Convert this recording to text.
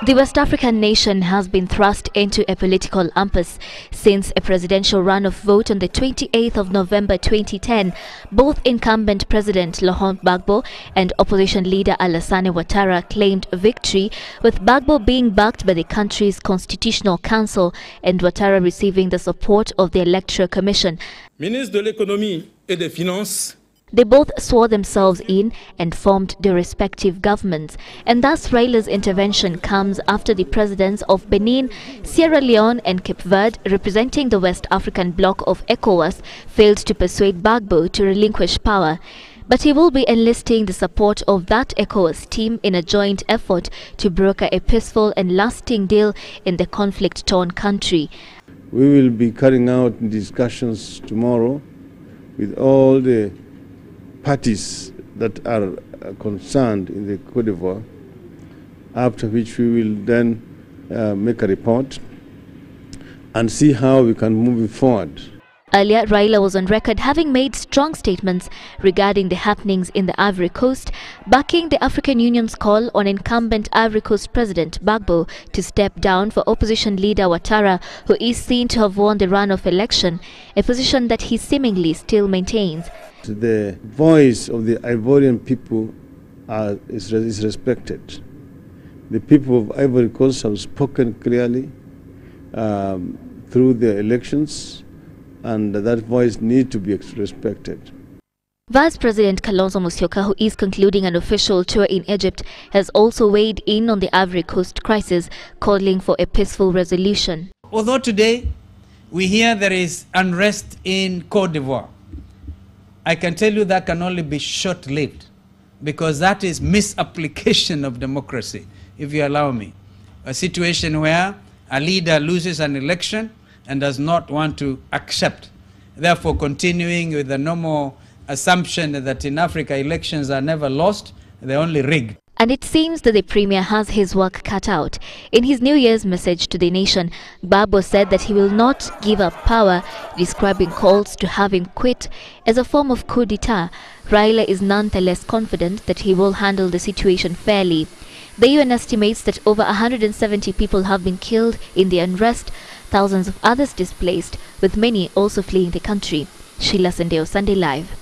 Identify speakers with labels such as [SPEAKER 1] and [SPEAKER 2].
[SPEAKER 1] The West African nation has been thrust into a political impasse since a presidential runoff vote on the 28th of November 2010. Both incumbent President Laurent Gbagbo and opposition leader Allasana Ouattara claimed victory, with Gbagbo being backed by the country's Constitutional Council and Ouattara receiving the support of the Electoral Commission.
[SPEAKER 2] Ministre de l'Économie et des Finances.
[SPEAKER 1] They both swore themselves in and formed their respective governments, and thus Raila's intervention comes after the presidents of Benin, Sierra Leone and Cape Verde, representing the West African bloc of ECOWAS, failed to persuade Gbagbo to relinquish power. But he will be enlisting the support of that ECOWAS team in a joint effort to broker a peaceful and lasting deal in the conflict-torn country.
[SPEAKER 3] We will be carrying out discussions tomorrow with all the parties that are concerned in the Côte d'Ivoire, after which we will then make a report and see how we can move it forward.
[SPEAKER 1] Earlier, Raila was on record having made strong statements regarding the happenings in the Ivory Coast, backing the African Union's call on incumbent Ivory Coast President Gbagbo to step down for opposition leader Ouattara, who is seen to have won the runoff election, a position that he seemingly still maintains.
[SPEAKER 3] The voice of the Ivorian people is respected. The people of Ivory Coast have spoken clearly through the elections, and that voice needs to be respected.
[SPEAKER 1] Vice President Kalonzo Musyoka, who is concluding an official tour in Egypt, has also weighed in on the Ivory Coast crisis, calling for a peaceful resolution.
[SPEAKER 4] Although today we hear there is unrest in Côte d'Ivoire, I can tell you that can only be short-lived, because that is misapplication of democracy, if you allow me. A situation where a leader loses an election and does not want to accept, therefore continuing with the normal assumption that in Africa elections are never lost, they're only rigged.
[SPEAKER 1] And it seems that the Premier has his work cut out. In his New Year's message to the nation, Gbagbo said that he will not give up power, describing calls to have him quit as a form of coup d'etat. Raila is nonetheless confident that he will handle the situation fairly. The UN estimates that over 170 people have been killed in the unrest, thousands of others displaced, with many also fleeing the country. Sheila Sendeo, Sunday Live.